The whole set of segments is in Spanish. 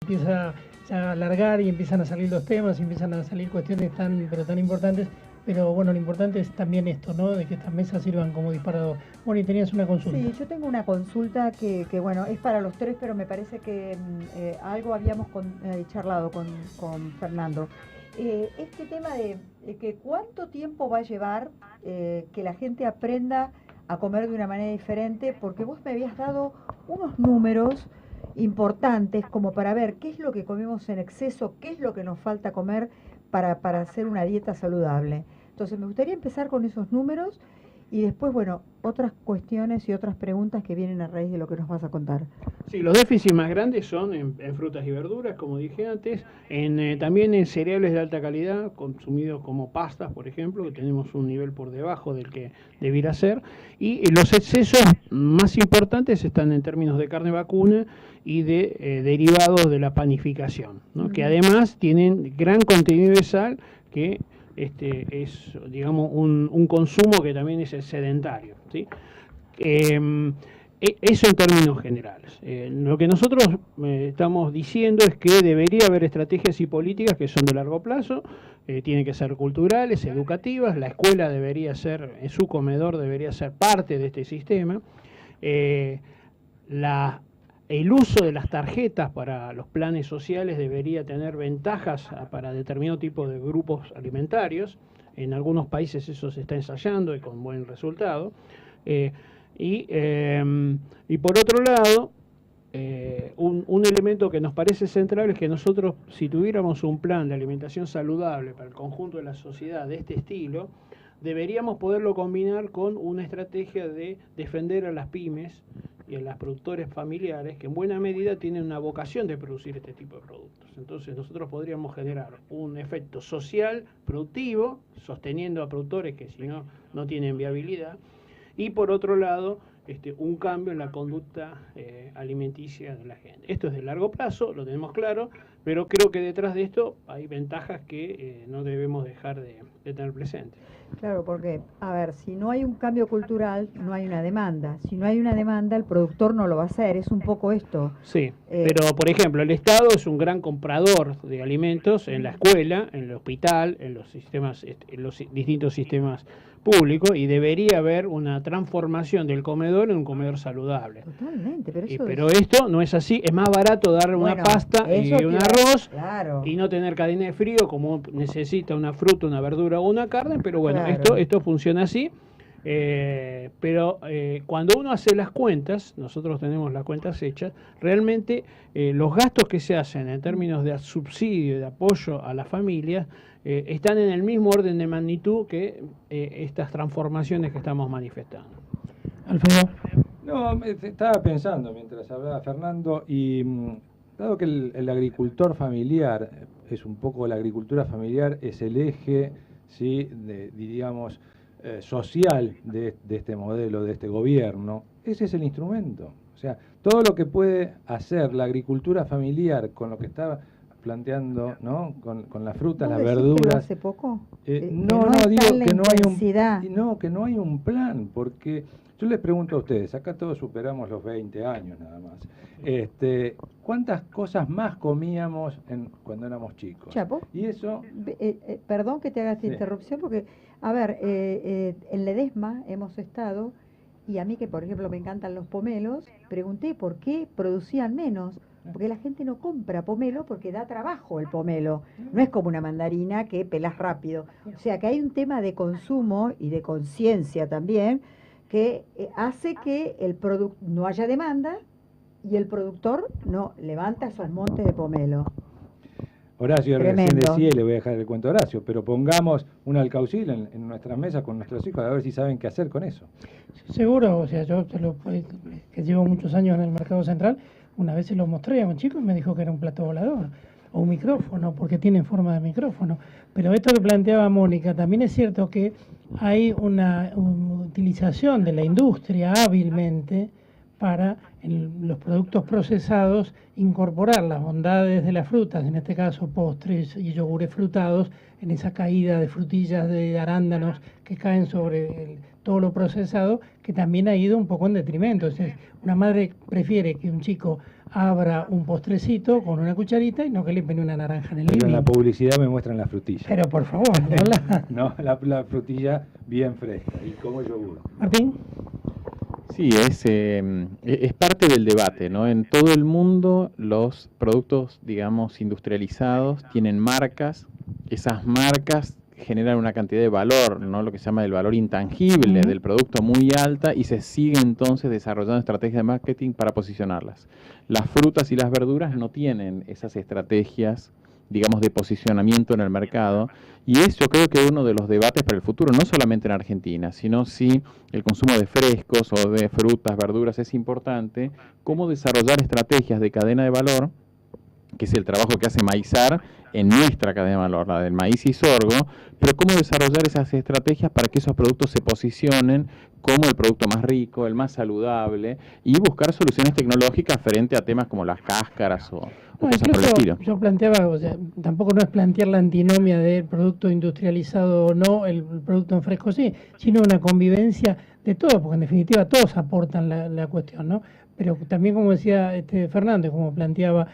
empieza ya a alargar y empiezan a salir los temas, y empiezan a salir cuestiones pero tan importantes. Pero bueno, lo importante es también esto, ¿no? De que estas mesas sirvan como disparador. Bueno, y tenías una consulta. Sí, yo tengo una consulta que bueno, es para los tres, pero me parece que algo habíamos charlado con Fernando. Este tema de que cuánto tiempo va a llevar que la gente aprenda a comer de una manera diferente, porque vos me habías dado unos números importantes como para ver qué es lo que comemos en exceso, qué es lo que nos falta comer para hacer una dieta saludable. Entonces me gustaría empezar con esos números y después, bueno, otras cuestiones y otras preguntas que vienen a raíz de lo que nos vas a contar. Sí, los déficits más grandes son en frutas y verduras, como dije antes, también en cereales de alta calidad, consumidos como pastas, por ejemplo, que tenemos un nivel por debajo del que debiera ser, y los excesos más importantes están en términos de carne vacuna y de derivados de la panificación, ¿no? Que además tienen gran contenido de sal, que es, digamos, un consumo que también es sedentario, ¿sí? Eso en términos generales. Lo que nosotros estamos diciendo es que debería haber estrategias y políticas que son de largo plazo, tienen que ser culturales, educativas, la escuela debería ser, en su comedor debería ser parte de este sistema. El uso de las tarjetas para los planes sociales debería tener ventajas para determinado tipo de grupos alimentarios. En algunos países eso se está ensayando y con buen resultado. Y por otro lado, un elemento que nos parece central es que nosotros, si tuviéramos un plan de alimentación saludable para el conjunto de la sociedad de este estilo, deberíamos poderlo combinar con una estrategia de defender a las pymes y a los productores familiares que en buena medida tienen una vocación de producir este tipo de productos. Entonces nosotros podríamos generar un efecto social productivo, sosteniendo a productores que si no, no tienen viabilidad, y por otro lado, un cambio en la conducta alimenticia de la gente. Esto es de largo plazo, lo tenemos claro, pero creo que detrás de esto hay ventajas que no debemos dejar de tener presente. Claro, porque, a ver, si no hay un cambio cultural, no hay una demanda. Si no hay una demanda, el productor no lo va a hacer. Es un poco esto. Sí, pero por ejemplo, el Estado es un gran comprador de alimentos en la escuela, en el hospital, en los sistemas, en los distintos sistemas públicos, y debería haber una transformación del comedor en un comedor saludable. Totalmente, pero esto no es así. Es más barato dar una pasta y un arroz, claro, y no tener cadena de frío como necesita una fruta, una verdura o una carne, pero bueno, claro, esto funciona así. Pero cuando uno hace las cuentas, nosotros tenemos las cuentas hechas, realmente los gastos que se hacen en términos de subsidio, de apoyo a las familias, están en el mismo orden de magnitud que estas transformaciones que estamos manifestando. Alfredo. No, estaba pensando mientras hablaba Fernando, y dado que el agricultor familiar es un poco, la agricultura familiar es el eje, ¿sí?, diríamos, social de este modelo, de este gobierno, ese es el instrumento. O sea, todo lo que puede hacer la agricultura familiar con lo que estaba planteando, ¿no?, con las frutas, las verduras. Que lo hace poco? No, digo que no hay que no hay un plan, porque yo les pregunto a ustedes, acá todos superamos los 20 años nada más. ¿Cuántas cosas más comíamos cuando éramos chicos? Chapo, y eso... perdón que te haga esta interrupción, porque, a ver, en Ledesma hemos estado, y a mí que, por ejemplo, me encantan los pomelos, pregunté por qué producían menos. Porque la gente no compra pomelo porque da trabajo el pomelo. No es como una mandarina que pelás rápido. O sea que hay un tema de consumo y de conciencia también que hace que no haya demanda y el productor no levanta esos montes de pomelo. Horacio recién decía, y le voy a dejar el cuento a Horacio, pero pongamos un alcaucil en nuestras mesas con nuestros hijos a ver si saben qué hacer con eso. Seguro, o sea, yo que llevo muchos años en el mercado central, una vez se lo mostré a un chico y me dijo que era un plato volador o un micrófono, porque tiene forma de micrófono. Pero esto que planteaba Mónica, también es cierto que hay una utilización de la industria hábilmente para en los productos procesados incorporar las bondades de las frutas, en este caso postres y yogures frutados, en esa caída de frutillas, de arándanos que caen sobre todo lo procesado, que también ha ido un poco en detrimento. Entonces, una madre prefiere que un chico abra un postrecito con una cucharita y no que le pone una naranja en el Pero en living. la publicidad me muestran la frutilla. Pero por favor, hola. No, la frutilla bien fresca y como yogur. Martín. Sí, es parte del debate, ¿no? En todo el mundo los productos, digamos, industrializados tienen marcas, esas marcas generan una cantidad de valor, ¿no? Lo que se llama el valor intangible del producto muy alta, y se sigue entonces desarrollando estrategias de marketing para posicionarlas. Las frutas y las verduras no tienen esas estrategias, digamos, de posicionamiento en el mercado, y es, yo creo que uno de los debates para el futuro, no solamente en Argentina, sino si el consumo de frescos o de frutas, verduras es importante, cómo desarrollar estrategias de cadena de valor, que es el trabajo que hace Maizar en nuestra cadena de valor, la del maíz y sorgo, pero cómo desarrollar esas estrategias para que esos productos se posicionen como el producto más rico, el más saludable, y buscar soluciones tecnológicas frente a temas como las cáscaras o cosas por el estilo. Yo planteaba, o sea, tampoco no es plantear la antinomia del producto industrializado o no, el producto en fresco sí, sino una convivencia de todo, porque en definitiva todos aportan la cuestión, ¿no? Pero también, como decía Fernando, como planteaba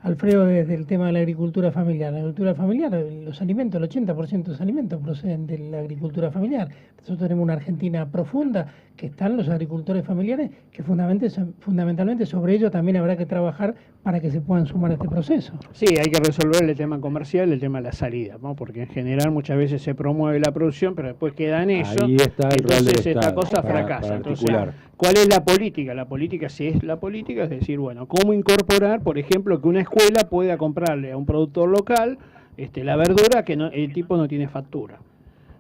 Alfredo desde el tema de la agricultura familiar. La agricultura familiar, los alimentos, el 80% de los alimentos proceden de la agricultura familiar. Nosotros tenemos una Argentina profunda, que están los agricultores familiares, que fundamentalmente sobre ello también habrá que trabajar para que se puedan sumar a este proceso. Sí, hay que resolver el tema comercial, el tema de la salida, ¿no? Porque en general muchas veces se promueve la producción, pero después queda en eso. Ahí está el rol del entonces esta Estado, cosa para fracasa. Entonces, articular. ¿cuál es la política? La política, si es la política, es decir, bueno, cómo incorporar, por ejemplo, que una escuela pueda comprarle a un productor local la verdura que el tipo no tiene factura.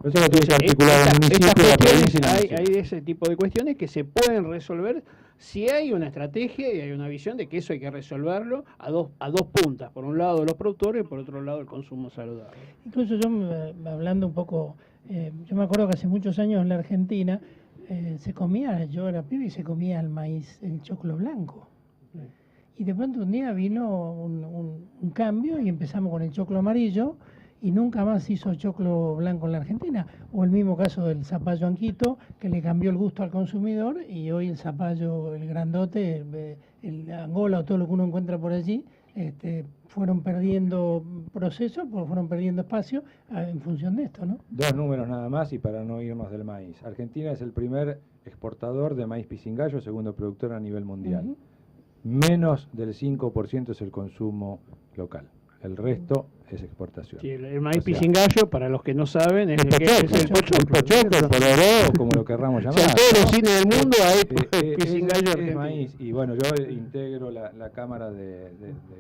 Eso lo tiene que articular el municipio, la provincia y la nación. Hay ese tipo de cuestiones que se pueden resolver si hay una estrategia y hay una visión de que eso hay que resolverlo a dos puntas. Por un lado los productores y por otro lado el consumo saludable. Incluso yo, hablando un poco, yo me acuerdo que hace muchos años en la Argentina se comía, yo era pibe y se comía el maíz, el choclo blanco. Y de pronto un día vino un cambio y empezamos con el choclo amarillo y nunca más se hizo choclo blanco en la Argentina. O el mismo caso del zapallo anquito, que le cambió el gusto al consumidor, y hoy el zapallo, el grandote, el Angola o todo lo que uno encuentra por allí, fueron perdiendo proceso, fueron perdiendo espacio en función de esto, ¿no? Dos números nada más y para no irnos del maíz. Argentina es el primer exportador de maíz pisingallo, segundo productor a nivel mundial. Menos del 5% es el consumo local. El resto es exportación. Sí, el maíz pisingallo, para los que no saben, es el pochoclo, el pororó, como lo querramos llamar. O sea, todos los cines del mundo hay pisingallo es argentino. maíz. Y bueno, yo integro la Cámara de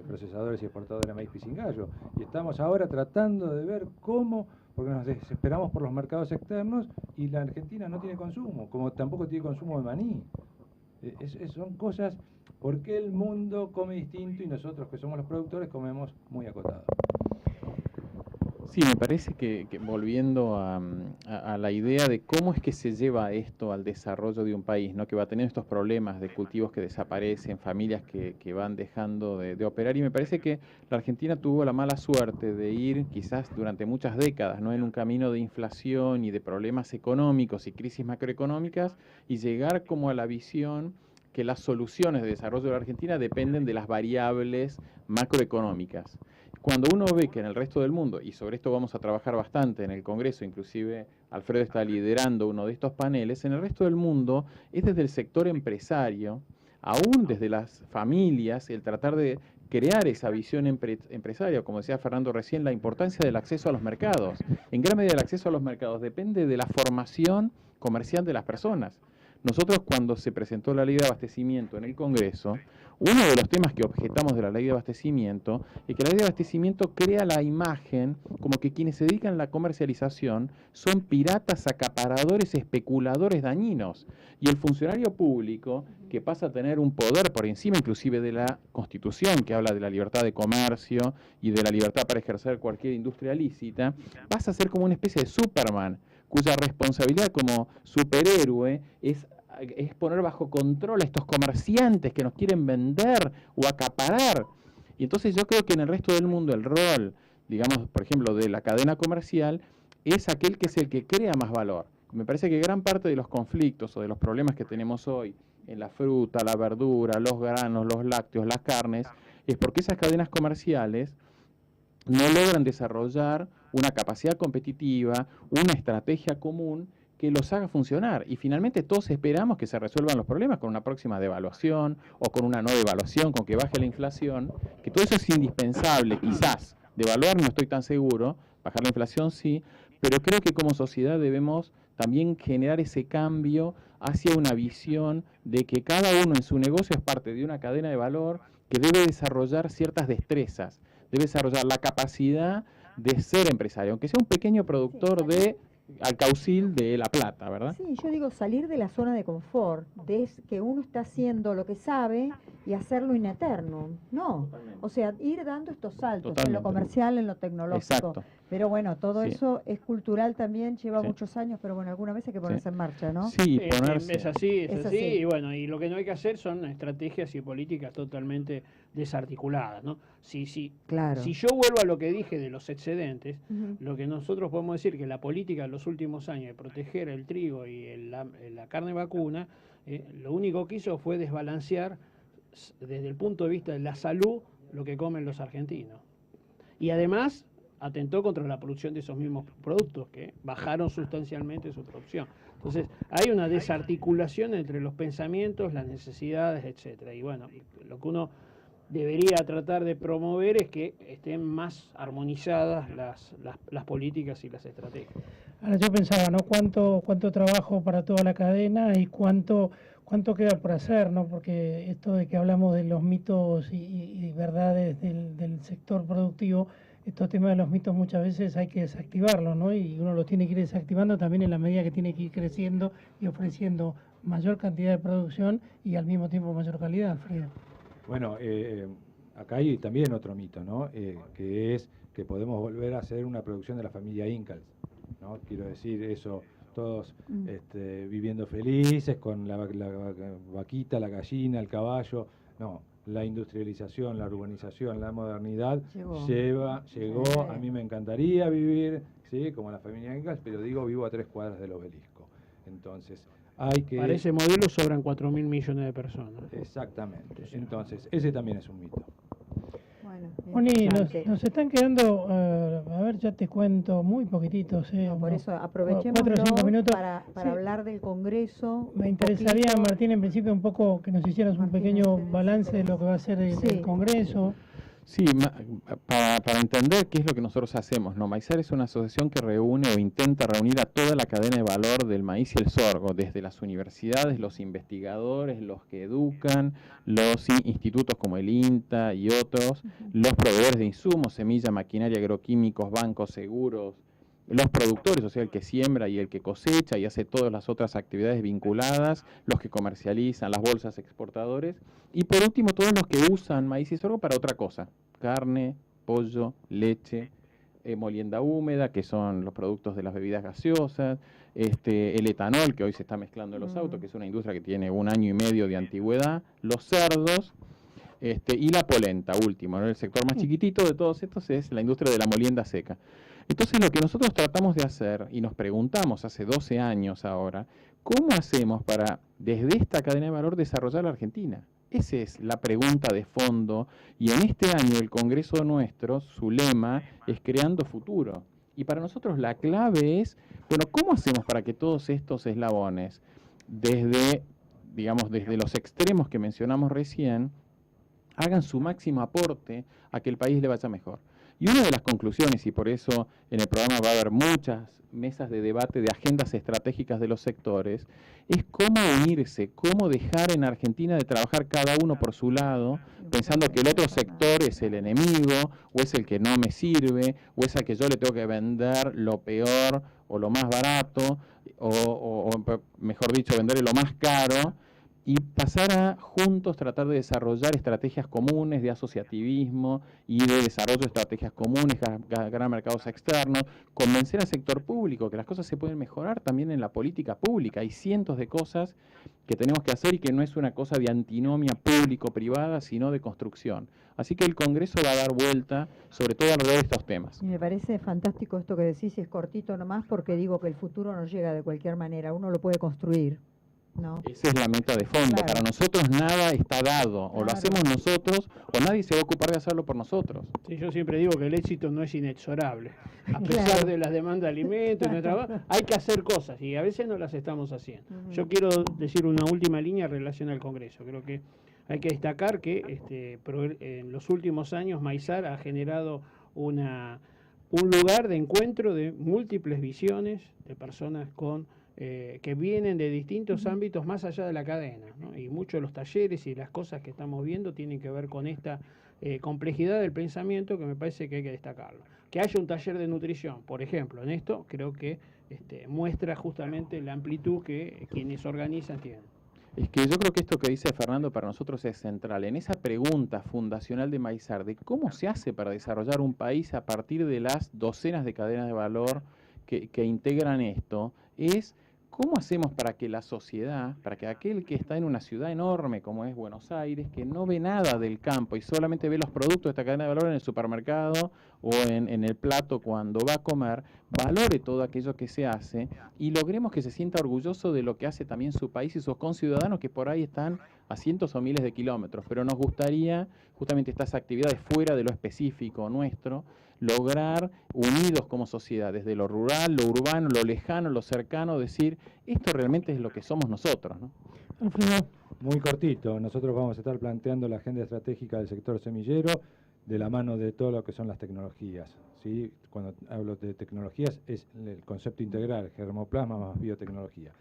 Procesadores y Exportadores de Maíz Pisingallo. Y estamos ahora tratando de ver cómo, porque nos desesperamos por los mercados externos y la Argentina no tiene consumo, como tampoco tiene consumo de maní. Son cosas, porque el mundo come distinto y nosotros que somos los productores comemos muy acotado. Sí, me parece que volviendo a la idea de cómo es que se lleva esto al desarrollo de un país, ¿no? Que va teniendo estos problemas de cultivos que desaparecen, familias que van dejando de operar, y me parece que la Argentina tuvo la mala suerte de ir quizás durante muchas décadas, ¿no? En un camino de inflación y de problemas económicos y crisis macroeconómicas, y llegar como a la visión que las soluciones de desarrollo de la Argentina dependen de las variables macroeconómicas. Cuando uno ve que en el resto del mundo, y sobre esto vamos a trabajar bastante en el Congreso, inclusive Alfredo está liderando uno de estos paneles, en el resto del mundo es desde el sector empresario, aún desde las familias, el tratar de crear esa visión empresaria, como decía Fernando recién, la importancia del acceso a los mercados. En gran medida el acceso a los mercados depende de la formación comercial de las personas. Nosotros, cuando se presentó la ley de abastecimiento en el Congreso, uno de los temas que objetamos de la ley de abastecimiento es que la ley de abastecimiento crea la imagen como que quienes se dedican a la comercialización son piratas, acaparadores, especuladores dañinos. Y el funcionario público, que pasa a tener un poder por encima inclusive de la Constitución, que habla de la libertad de comercio y de la libertad para ejercer cualquier industria lícita, pasa a ser como una especie de Superman, cuya responsabilidad como superhéroe es poner bajo control a estos comerciantes que nos quieren vender o acaparar. Y entonces yo creo que en el resto del mundo el rol, digamos, por ejemplo, de la cadena comercial es aquel que es el que crea más valor. me parece que gran parte de los conflictos o de los problemas que tenemos hoy en la fruta, la verdura, los granos, los lácteos, las carnes, es porque esas cadenas comerciales no logran desarrollar una capacidad competitiva, una estrategia común que los haga funcionar. Y finalmente todos esperamos que se resuelvan los problemas con una próxima devaluación o con una no devaluación, con que baje la inflación, que todo eso es indispensable, quizás. Devaluar no estoy tan seguro, bajar la inflación sí, pero creo que como sociedad debemos también generar ese cambio hacia una visión de que cada uno en su negocio es parte de una cadena de valor que debe desarrollar ciertas destrezas, debe desarrollar la capacidad de ser empresario, aunque sea un pequeño productor de alcaucil de La Plata, ¿verdad? Sí, yo digo salir de la zona de confort, de que uno está haciendo lo que sabe y hacerlo in eterno. No, Totalmente. o sea, ir dando estos saltos en Totalmente. lo comercial, en lo tecnológico. Exacto. Pero bueno, todo Sí. eso es cultural también, lleva Sí. muchos años, pero bueno, alguna vez hay que ponerse en marcha, ¿no? Sí, Sí, ponerse... es así, Es así, así. y bueno, y lo que no hay que hacer son estrategias y políticas totalmente desarticuladas, ¿no? Claro. Si yo vuelvo a lo que dije de los excedentes, Ujú. lo que nosotros podemos decir que la política en los últimos años de proteger el trigo y la carne vacuna, lo único que hizo fue desbalancear desde el punto de vista de la salud lo que comen los argentinos. Y además atentó contra la producción de esos mismos productos, que bajaron sustancialmente su producción. Entonces, hay una desarticulación entre los pensamientos, las necesidades, etcétera. Y bueno, lo que uno debería tratar de promover es que estén más armonizadas las políticas y las estrategias. Ahora yo pensaba, ¿no? ¿Cuánto trabajo para toda la cadena y cuánto queda por hacer, ¿no? Porque esto de que hablamos de los mitos y verdades del sector productivo, estos temas de los mitos muchas veces hay que desactivarlos, ¿no? Y uno los tiene que ir desactivando también en la medida que tiene que ir creciendo y ofreciendo mayor cantidad de producción y al mismo tiempo mayor calidad, Alfredo. Bueno, acá hay también otro mito, ¿no? Que es que podemos volver a hacer una producción de la familia Ingalls, ¿no? Quiero decir eso, todos viviendo felices con la vaquita, la gallina, el caballo. No, la industrialización, la urbanización, la modernidad llegó. Sí. A mí me encantaría vivir, ¿sí? Como la familia Ingalls, pero digo, vivo a 3 cuadras del Obelisco. Entonces, hay que... Para ese modelo sobran 4.000 millones de personas. Exactamente. Entonces, ese también es un mito. Bueno, Moni, interesante. nos están quedando, a ver, ya te cuento, muy poquititos. No, por unos eso aprovechemos 4 o 5 minutos. para Sí. hablar del Congreso. Me un interesaría, poquito. Martín, en principio un poco que nos hicieras un Martín, pequeño ¿tenés? balance de lo que va a ser el Sí. Congreso. Sí, para entender qué es lo que nosotros hacemos, ¿no? Maizar es una asociación que reúne o intenta reunir a toda la cadena de valor del maíz y el sorgo, desde las universidades, los investigadores, los que educan, los institutos como el INTA y otros, los proveedores de insumos, semilla, maquinaria, agroquímicos, bancos, seguros, los productores, o sea, el que siembra y el que cosecha y hace todas las otras actividades vinculadas, los que comercializan, las bolsas exportadores, y por último todos los que usan maíz y sorgo para otra cosa, carne, pollo, leche, molienda húmeda, que son los productos de las bebidas gaseosas, el etanol, que hoy se está mezclando en los autos, que es una industria que tiene 1 año y medio de antigüedad, los cerdos, y la polenta, último, ¿no? El sector más chiquitito de todos estos es la industria de la molienda seca. Entonces lo que nosotros tratamos de hacer, y nos preguntamos hace 12 años ahora, ¿cómo hacemos para, desde esta cadena de valor, desarrollar la Argentina? Esa es la pregunta de fondo, y en este año el Congreso nuestro, su lema es Creando Futuro. Y para nosotros la clave es, bueno, ¿cómo hacemos para que todos estos eslabones, desde los extremos que mencionamos recién, hagan su máximo aporte a que el país le vaya mejor? Y una de las conclusiones, y por eso en el programa va a haber muchas mesas de debate de agendas estratégicas de los sectores, es cómo unirse, cómo dejar en Argentina de trabajar cada uno por su lado, pensando que el otro sector es el enemigo, o es el que no me sirve, o es al que yo le tengo que vender lo peor o lo más barato, o mejor dicho, venderle lo más caro, y pasar a juntos tratar de desarrollar estrategias comunes de asociativismo y de desarrollo de estrategias comunes, ganar mercados externos, convencer al sector público que las cosas se pueden mejorar también en la política pública. Hay cientos de cosas que tenemos que hacer y que no es una cosa de antinomia público-privada, sino de construcción. Así que el Congreso va a dar vuelta, sobre todo alrededor de estos temas. Y me parece fantástico esto que decís, y es cortito nomás, porque digo que el futuro no llega de cualquier manera, uno lo puede construir, ¿no? Esa es la meta de fondo. Claro. Para nosotros nada está dado. O lo Claro. hacemos nosotros o nadie se va a ocupar de hacerlo por nosotros. Sí, yo siempre digo que el éxito no es inexorable. A pesar Claro. de las demandas de alimentos, de trabajo, hay que hacer cosas y a veces no las estamos haciendo. Ujú. Yo quiero decir una última línea en relación al Congreso. Creo que hay que destacar que en los últimos años Maizar ha generado un lugar de encuentro de múltiples visiones de personas que vienen de distintos ámbitos más allá de la cadena, ¿no? Y muchos de los talleres y las cosas que estamos viendo tienen que ver con esta complejidad del pensamiento que me parece que hay que destacarlo. Que haya un taller de nutrición, por ejemplo, en esto creo que muestra justamente la amplitud que quienes organizan tienen. Es que yo creo que esto que dice Fernando para nosotros es central. En esa pregunta fundacional de Maizar, de cómo se hace para desarrollar un país a partir de las docenas de cadenas de valor que integran esto, es cómo hacemos para que la sociedad, para que aquel que está en una ciudad enorme como es Buenos Aires, que no ve nada del campo y solamente ve los productos de esta cadena de valor en el supermercado o en el plato cuando va a comer, valore todo aquello que se hace y logremos que se sienta orgulloso de lo que hace también su país y sus conciudadanos que por ahí están a cientos o miles de kilómetros. Pero nos gustaría, justamente estas actividades fuera de lo específico nuestro, lograr, unidos como sociedad, desde lo rural, lo urbano, lo lejano, lo cercano, decir, esto realmente es lo que somos nosotros, ¿no? Alfredo. Muy cortito, nosotros vamos a estar planteando la agenda estratégica del sector semillero de la mano de todo lo que son las tecnologías, ¿sí? Cuando hablo de tecnologías es el concepto integral, germoplasma más biotecnología.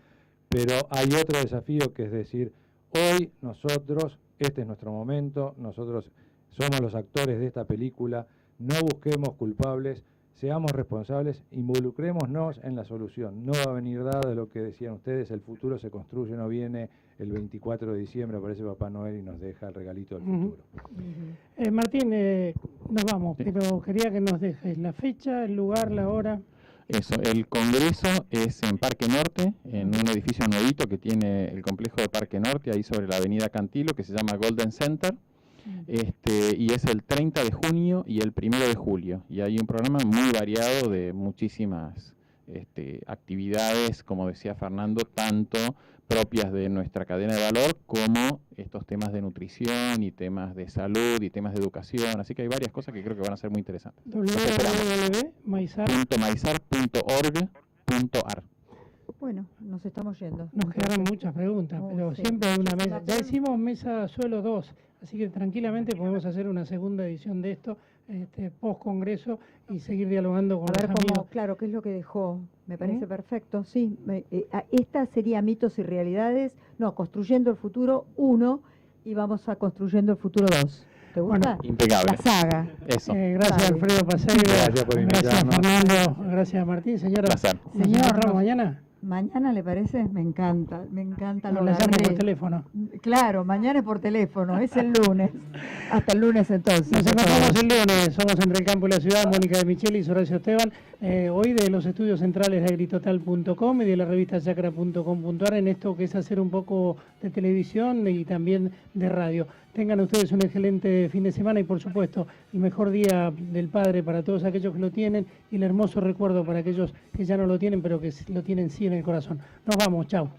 Pero hay otro desafío que es decir, hoy nosotros, este es nuestro momento, nosotros somos los actores de esta película, no busquemos culpables, seamos responsables, involucrémonos en la solución. No va a venir dado de lo que decían ustedes, el futuro se construye, no viene el 24 de diciembre, aparece Papá Noel y nos deja el regalito del futuro. Martín, nos vamos, pero quería que nos dejes la fecha, el lugar, la hora. Eso, el Congreso es en Parque Norte, en un edificio nuevito que tiene el complejo de Parque Norte, ahí sobre la avenida Cantilo, que se llama Golden Center. Y es el 30 de junio y el 1 de julio. Y hay un programa muy variado de muchísimas actividades, como decía Fernando, tanto propias de nuestra cadena de valor como estos temas de nutrición y temas de salud y temas de educación. Así que hay varias cosas que creo que van a ser muy interesantes. www.maizar.org.ar. Bueno, nos estamos yendo. Nos quedaron muchas preguntas, pero sí, siempre hay una mesa. Ya muchísimas. hicimos mesa suelo 2, así que tranquilamente podemos hacer una segunda edición de esto, post-congreso, y seguir dialogando con A ver los amigos. cómo, claro, qué es lo que dejó. Me parece perfecto, sí. Esta sería mitos y realidades. No, construyendo el futuro 1 y vamos a construyendo el futuro 2. ¿Te gusta? Impecable. La saga. Eso. Gracias, Dale. Alfredo Pasegre. Gracias por Gracias, invitarnos. Fernando. Gracias, Martín. Señora, Placer. ¿nos Señor, encontramos nos- mañana? Mañana, ¿le parece? Me encanta, No, lo la llamo agarré. por teléfono. Claro, mañana es por teléfono, es el lunes. Hasta el lunes entonces. Nos encontramos el lunes, somos Entre el Campo y la Ciudad, Mónica de Micheli y Horacio Esteban, hoy de los estudios centrales de agritotal.com y de la revista chacra.com.ar en esto que es hacer un poco de televisión y también de radio. Tengan ustedes un excelente fin de semana y por supuesto el mejor día del Padre para todos aquellos que lo tienen y el hermoso recuerdo para aquellos que ya no lo tienen pero que lo tienen sí en el corazón. Nos vamos, chao.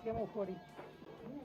Sigamos, Jori.